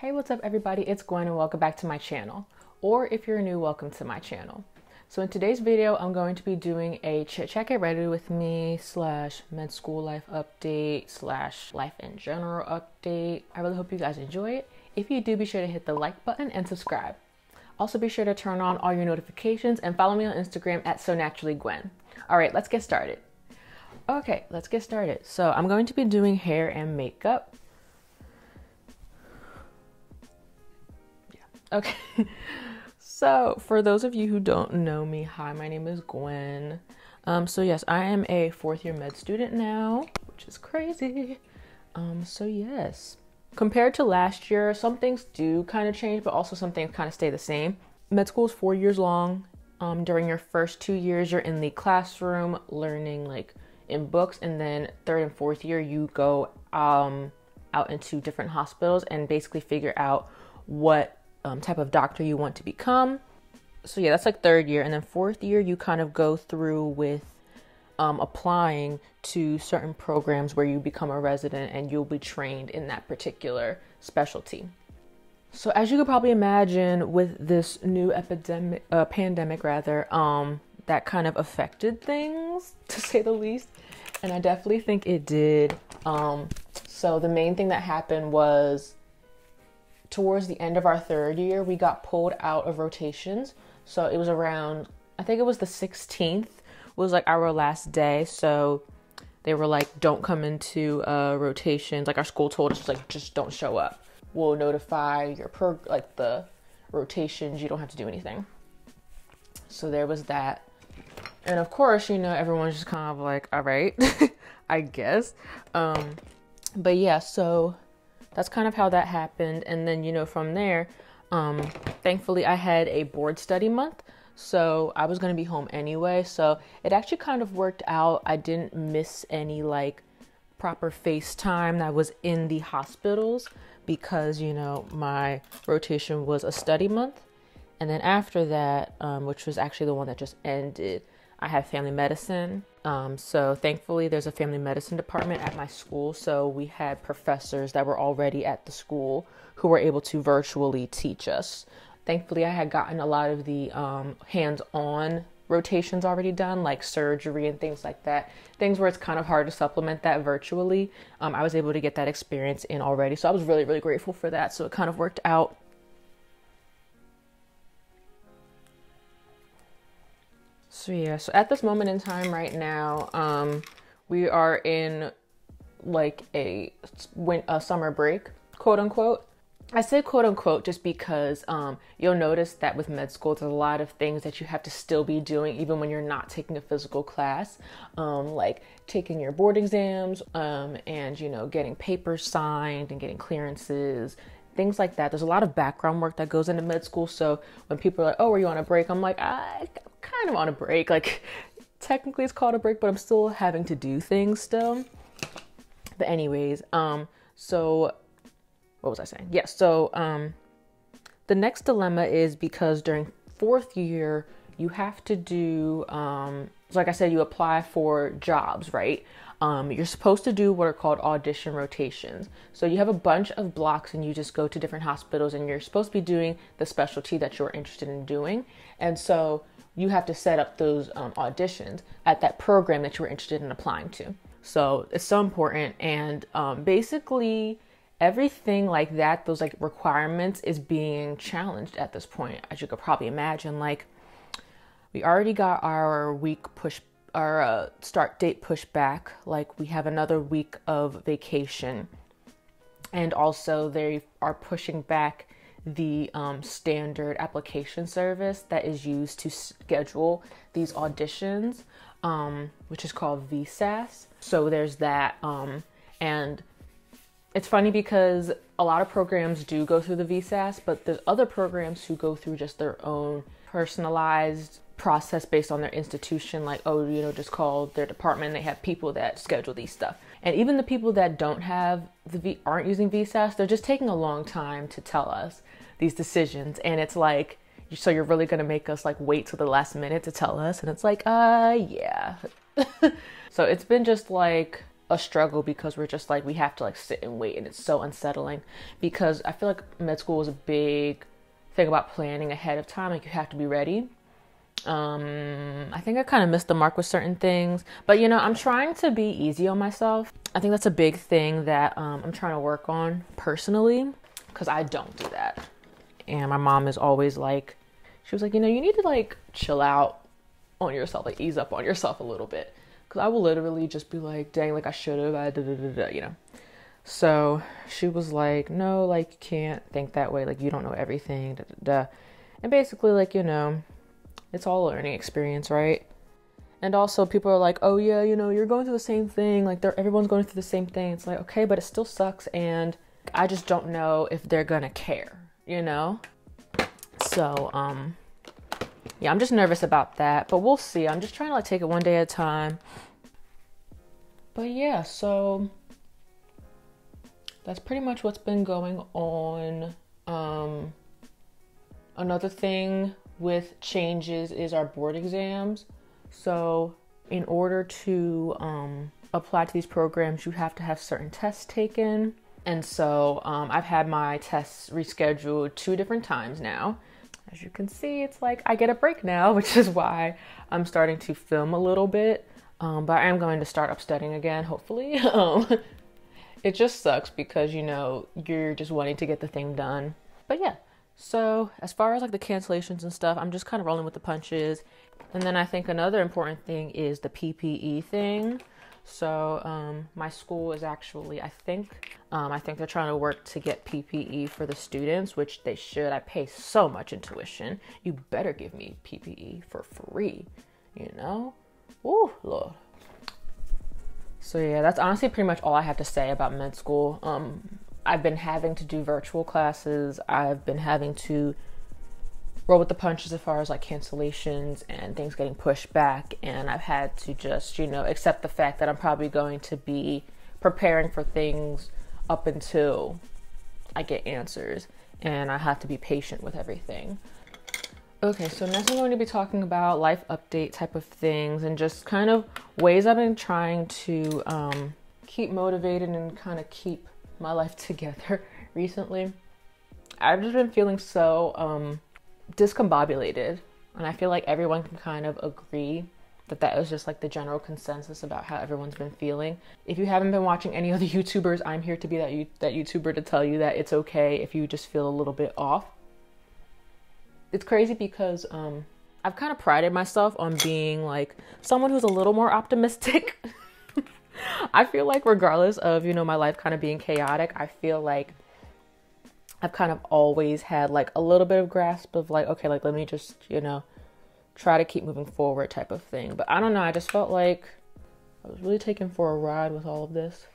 Hey, what's up everybody? It's Gwen and welcome back to my channel. Or if you're new, welcome to my channel. So in today's video, I'm going to be doing a chit chat get ready with me / med school life update / life in general update. I really hope you guys enjoy it. If you do, be sure to hit the like button and subscribe. Also be sure to turn on all your notifications and follow me on Instagram at SoNaturallyGwen. All right, let's get started. Okay, let's get started. So I'm going to be doing hair and makeup. Okay, so for those of you who don't know me, hi, my name is Gwen. So yes, I am a 4th year med student now, which is crazy. So yes, compared to last year, some things do kind of change, but also some things kind of stay the same. Med school is 4 years long. During your first 2 years, you're in the classroom learning like in books, and then 3rd and 4th year, you go out into different hospitals and basically figure out what type of doctor you want to become. So yeah, that's like 3rd year. And then 4th year, you kind of go through with applying to certain programs where you become a resident and you'll be trained in that particular specialty. So as you could probably imagine, with this new pandemic rather, that kind of affected things, to say the least. And I definitely think it did. So the main thing that happened was, towards the end of our 3rd year, we got pulled out of rotations. So it was around, I think it was the 16th was like our last day. So they were like, don't come into rotations. Like our school told us, like, just don't show up. We'll notify your the rotations. You don't have to do anything. So there was that. And of course, you know, everyone's just kind of like, all right, I guess. But yeah, so that's kind of how that happened. And then, you know, from there, thankfully I had a board study month. So I was going to be home anyway. So it actually kind of worked out. I didn't miss any like proper FaceTime that was in the hospitals because, you know, my rotation was a study month. And then after that, which was actually the one that just ended, I have family medicine. So thankfully there's a family medicine department at my school. So we had professors that were already at the school who were able to virtually teach us. Thankfully I had gotten a lot of the hands-on rotations already done, like surgery and things like that. Things where it's kind of hard to supplement that virtually. I was able to get that experience in already. So I was really, really grateful for that. So it kind of worked out. So yeah, so at this moment in time right now, we are in like a summer break, quote unquote. I say quote unquote just because you'll notice that with med school, there's a lot of things that you have to still be doing even when you're not taking a physical class, like taking your board exams and, you know, getting papers signed and getting clearances, things like that. There's a lot of background work that goes into med school. So when people are like, oh, are you on a break? I'm like, I'm kind of on a break. Like technically it's called a break, but I'm still having to do things still. But anyways, so what was I saying? Yeah, so the next dilemma is because during 4th year, you have to do, like I said, you apply for jobs, right? You're supposed to do what are called audition rotations. So you have a bunch of blocks and you just go to different hospitals and you're supposed to be doing the specialty that you're interested in doing. And so you have to set up those auditions at that program that you were interested in applying to. So it's so important. And basically everything like that, those like requirements is being challenged at this point. As you could probably imagine, like we already got our start date pushed back. Like we have another week of vacation. And also they are pushing back the standard application service that is used to schedule these auditions, which is called VSAS. So there's that. And it's funny because a lot of programs do go through the VSAS, but there's other programs who go through just their own personalized process based on their institution. Like, oh, you know, just call their department. They have people that schedule these stuff. And even the people that don't have aren't using VSAS, they're just taking a long time to tell us these decisions. And it's like, so you're really going to make us like wait till the last minute to tell us? And it's like, yeah. So it's been just like a struggle because we're just like, we have to like sit and wait, and it's so unsettling because I feel like med school is a big thing about planning ahead of time. Like you have to be ready. I think I kind of missed the mark with certain things, but you know, I'm trying to be easy on myself. I think that's a big thing that I'm trying to work on personally, because I don't do that. And my mom is always like, she was like, you know, you need to like chill out on yourself, like ease up on yourself a little bit. Because I will literally just be like, dang, like I should have, you know. So she was like, no, like you can't think that way. Like you don't know everything, And basically like, you know, it's all a learning experience, right? And also people are like, oh yeah, you know, you're going through the same thing. Like everyone's going through the same thing. It's like, okay, but it still sucks. And I just don't know if they're gonna care, you know? So, yeah, I'm just nervous about that, but we'll see. I'm just trying to like take it one day at a time. But yeah, so that's pretty much what's been going on. Another thing with changes is our board exams. So in order to apply to these programs, you have to have certain tests taken. And so I've had my tests rescheduled 2 different times now. As you can see, it's like I get a break now, which is why I'm starting to film a little bit. But I am going to start up studying again, hopefully. It just sucks because, you know, you're just wanting to get the thing done. But yeah, so as far as like the cancellations and stuff, I'm just kind of rolling with the punches. And then I think another important thing is the PPE thing. So my school is actually, I think they're trying to work to get PPE for the students, which they should. I pay so much in tuition. You better give me PPE for free, you know? Ooh, Lord. So yeah, that's honestly pretty much all I have to say about med school. I've been having to do virtual classes. I've been having to roll with the punches as far as like cancellations and things getting pushed back. And I've had to just, you know, accept the fact that I'm probably going to be preparing for things up until I get answers. And I have to be patient with everything. Okay, so next I'm going to be talking about life update type of things and just kind of ways I've been trying to keep motivated and kind of keep my life together recently. I've just been feeling so discombobulated, and I feel like everyone can kind of agree that is just like the general consensus about how everyone's been feeling. If you haven't been watching any other YouTubers, I'm here to be that YouTuber to tell you that it's okay if you just feel a little bit off. It's crazy because I've kind of prided myself on being like someone who's a little more optimistic. I feel like regardless of, you know, my life kind of being chaotic, I feel like I've kind of always had like a little bit of grasp of like, okay, like let me just, you know, try to keep moving forward type of thing. But I don't know, I just felt like I was really taken for a ride with all of this.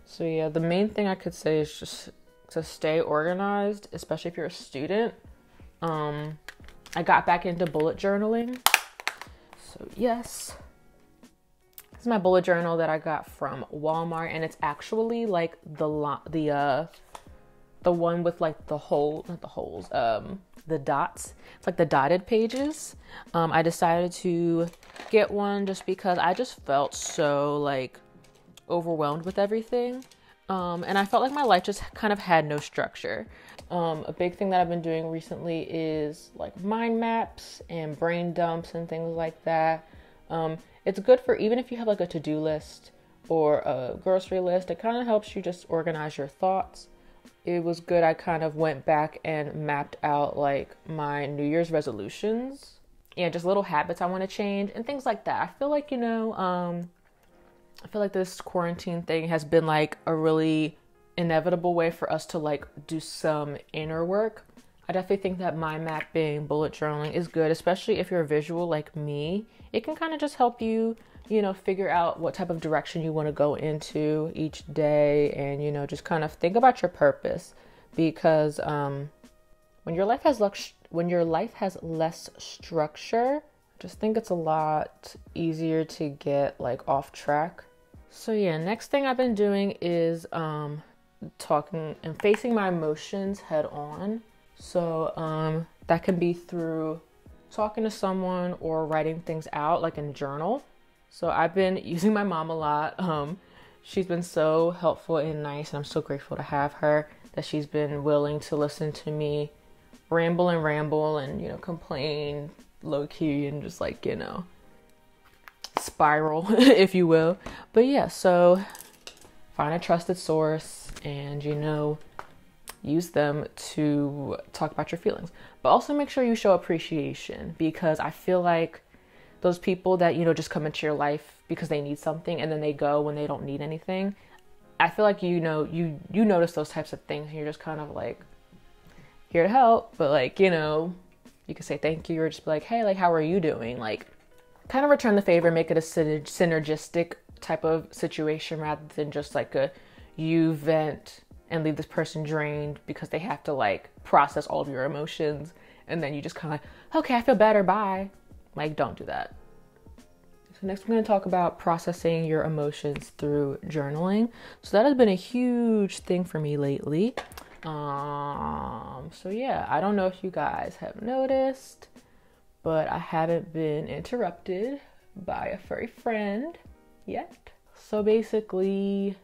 So yeah, the main thing I could say is just to stay organized, especially if you're a student. I got back into bullet journaling. So yes, this is my bullet journal that I got from Walmart, and it's actually like the one with like the dots. It's like the dotted pages. I decided to get one just because I just felt so like overwhelmed with everything. And I felt like my life just kind of had no structure. A big thing that I've been doing recently is like mind maps and brain dumps and things like that. It's good for even if you have like a to-do list or a grocery list. It kind of helps you just organize your thoughts. It was good. I kind of went back and mapped out like my New Year's resolutions and just little habits I want to change and things like that. I feel like, you know, I feel like this quarantine thing has been like a really inevitable way for us to like do some inner work. I definitely think that mind mapping, bullet journaling is good, especially if you're visual like me. It can kind of just help you, you know, figure out what type of direction you want to go into each day and, you know, just kind of think about your purpose because when your life has less structure, I just think it's a lot easier to get like off track. So yeah, next thing I've been doing is talking and facing my emotions head on. So that can be through talking to someone or writing things out like in a journal. So I've been using my mom a lot. She's been so helpful and nice, and I'm so grateful to have her, that she's been willing to listen to me ramble and, you know, complain low key and just like, you know, spiral, if you will. But yeah, so find a trusted source and, you know, use them to talk about your feelings. But also make sure you show appreciation, because I feel like those people that, you know, just come into your life because they need something and then they go when they don't need anything. I feel like, you know, you notice those types of things and you're just kind of like here to help, but like, you know, you can say thank you or just be like, hey, like, how are you doing? Like, kind of return the favor, make it a synergistic type of situation rather than just like a you vent and leave this person drained because they have to like process all of your emotions and then you just kind of like, okay, I feel better, bye. Like, don't do that. So next we're going to talk about processing your emotions through journaling. So that has been a huge thing for me lately. So yeah, I don't know if you guys have noticed, but I haven't been interrupted by a furry friend yet. So basically,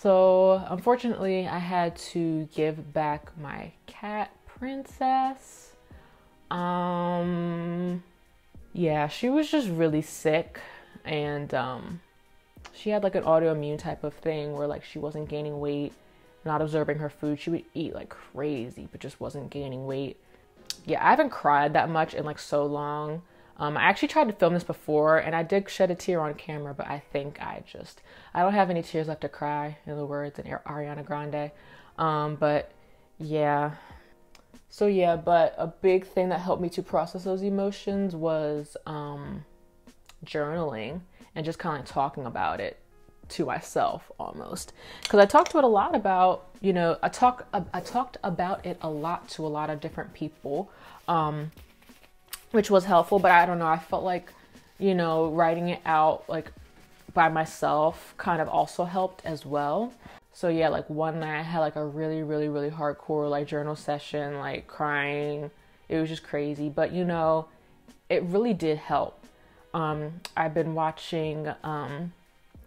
unfortunately, I had to give back my cat, Princess. Yeah, she was just really sick, and she had like an autoimmune type of thing where like she wasn't gaining weight, not absorbing her food. She would eat like crazy, but just wasn't gaining weight. Yeah, I haven't cried that much in like so long. I actually tried to film this before and I did shed a tear on camera, but I think I don't have any tears left to cry, in the words of Ariana Grande. But yeah. So yeah, but a big thing that helped me to process those emotions was journaling and just kind of like talking about it to myself almost. Because I talked to it a lot about, you know, I talked about it a lot to a lot of different people, which was helpful. But I don't know, I felt like, you know, writing it out like by myself kind of also helped as well. So yeah, like one night I had like a really, really, really hardcore like journal session, like crying. It was just crazy, but you know, it really did help. I've been watching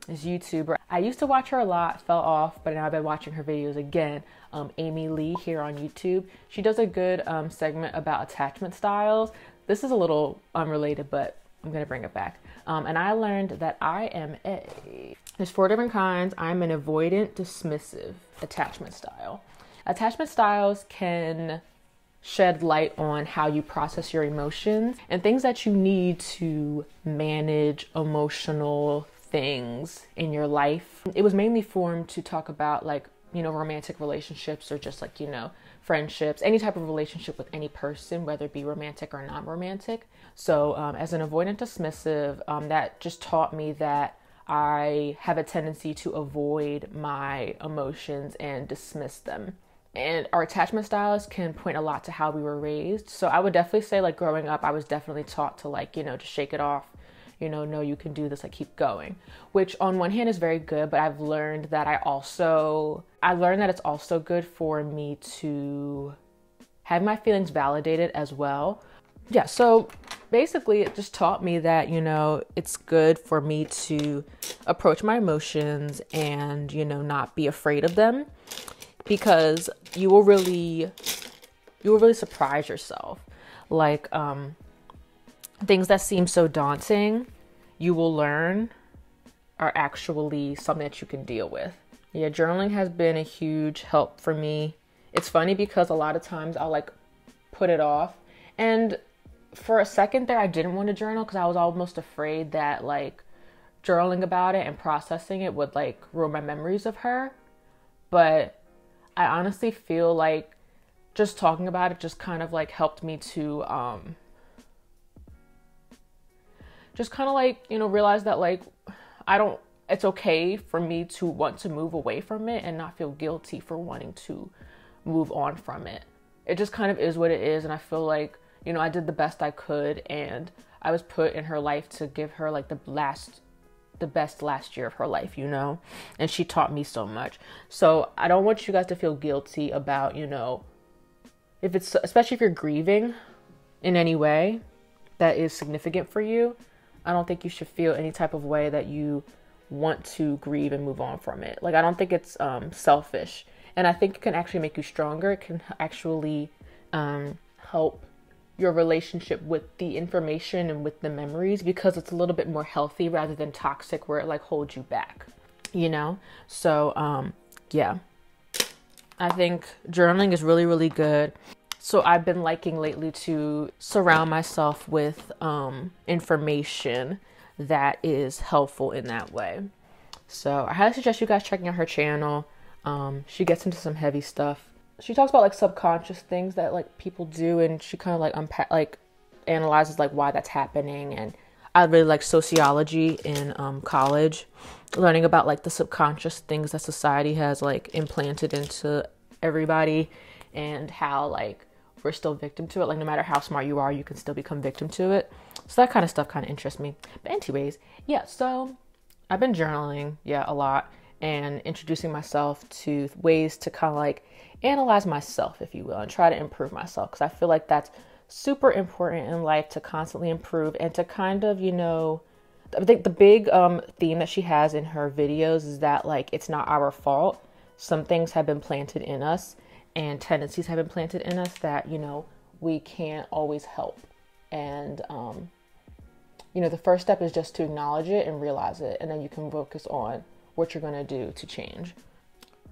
this YouTuber. I used to watch her a lot, fell off, but now I've been watching her videos again. Amy Lee here on YouTube. She does a good segment about attachment styles. This is a little unrelated, but I'm gonna bring it back. And I learned that there's 4 different kinds. I'm an avoidant dismissive attachment style. Attachment styles can shed light on how you process your emotions and things that you need to manage emotional things in your life. It was mainly formed to talk about like, you know, romantic relationships or just like, you know, friendships, any type of relationship with any person, whether it be romantic or non-romantic. So as an avoidant dismissive, that just taught me that I have a tendency to avoid my emotions and dismiss them. And our attachment styles can point a lot to how we were raised. So I would definitely say like growing up, I was definitely taught to like, you know, to shake it off. You know, no, you can do this, like keep going. Which on one hand is very good, but I've learned that it's also good for me to have my feelings validated as well. Yeah, so basically it just taught me that, you know, it's good for me to approach my emotions and, you know, not be afraid of them, because you will really surprise yourself. Like things that seem so daunting, you will learn are actually something that you can deal with. Yeah, journaling has been a huge help for me. It's funny because a lot of times I'll like put it off, and for a second there I didn't want to journal because I was almost afraid that like journaling about it and processing it would like ruin my memories of her. But I honestly feel like just talking about it just kind of like helped me to just kind of like, you know, realize that like it's okay for me to want to move away from it and not feel guilty for wanting to move on from it. It just kind of is what it is. And I feel like, you know, I did the best I could, and I was put in her life to give her like the best last year of her life, you know, and she taught me so much. So I don't want you guys to feel guilty about, you know, especially if you're grieving in any way that is significant for you. I don't think you should feel any type of way that you want to grieve and move on from it. Like, I don't think it's selfish. And I think it can actually make you stronger. It can actually help your relationship with the information and with the memories, because it's a little bit more healthy rather than toxic where it like holds you back, you know? So, yeah, I think journaling is really, really good. So I've been liking lately to surround myself with information that is helpful in that way. So I highly suggest you guys checking out her channel. She gets into some heavy stuff. She talks about like subconscious things that like people do, and she kind of like analyzes like why that's happening. And I really like sociology in college, learning about like the subconscious things that society has like implanted into everybody, and how like we're still victim to it. Like, no matter how smart you are, you can still become victim to it. So that kind of stuff kind of interests me. But anyways, yeah, so I've been journaling, a lot, and introducing myself to ways to kind of like analyze myself, if you will, and try to improve myself. Because I feel like that's super important in life, to constantly improve and to kind of, I think the big theme that she has in her videos is that like it's not our fault. Some things have been planted in us and tendencies have been planted in us that, we can't always help. And, the first step is just to acknowledge it and realize it. And then you can focus on what you're going to do to change.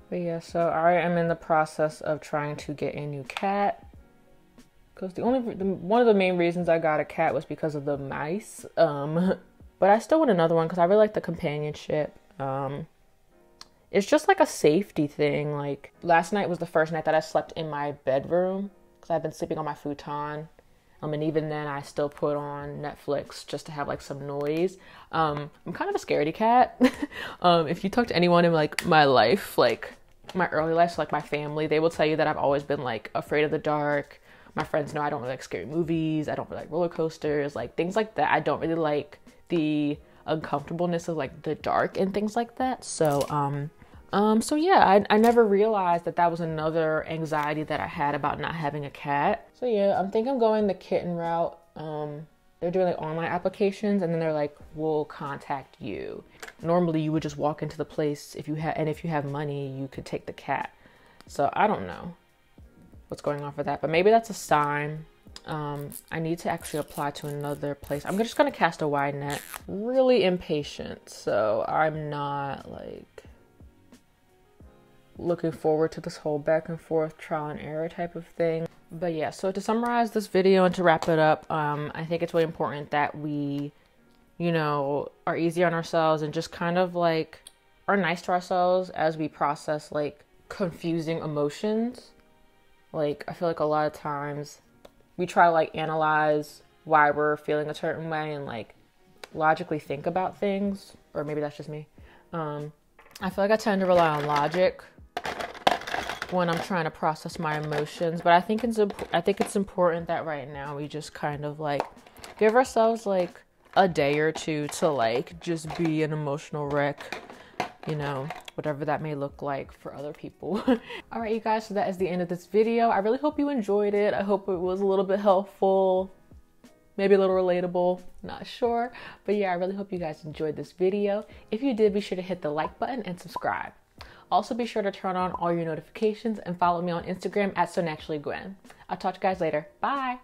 But yeah, so I am in the process of trying to get a new cat. Because one of the main reasons I got a cat was because of the mice. But I still want another one because I really like the companionship. It's just like a safety thing. Like, last night was the first night that I slept in my bedroom because I've been sleeping on my futon. And even then I still put on Netflix just to have like some noise. I'm kind of a scaredy cat. If you talk to anyone in like my life, like my early life, so like my family, they will tell you that I've always been like afraid of the dark. My friends know I don't really like scary movies. I don't really like roller coasters, like things like that. I don't really like the uncomfortableness of like the dark and things like that. So yeah, I never realized that was another anxiety that I had about not having a cat. So yeah, I think I'm going the kitten route. They're doing like online applications, and then they're like, we'll contact you. Normally you would just walk into the place if you have money, you could take the cat. So I don't know what's going on for that, but maybe that's a sign. I need to actually apply to another place. I'm just going to cast a wide net. Really impatient, so I'm not like looking forward to this whole back and forth trial and error type of thing. But yeah, so to summarize this video and to wrap it up, I think it's really important that we, are easy on ourselves and just kind of like are nice to ourselves as we process like confusing emotions. Like, I feel like a lot of times we try to like analyze why we're feeling a certain way and like logically think about things, or maybe that's just me. I feel like I tend to rely on logic when I'm trying to process my emotions, but I think it's important that right now we just kind of like give ourselves like a day or two to like just be an emotional wreck, whatever that may look like for other people. All right, you guys, so that is the end of this video. I really hope you enjoyed it. I hope it was a little bit helpful, maybe a little relatable, not sure. But yeah, I really hope you guys enjoyed this video. If you did, be sure to hit the like button and subscribe. Also, be sure to turn on all your notifications and follow me on Instagram at SoNaturallyGwen. I'll talk to you guys later. Bye.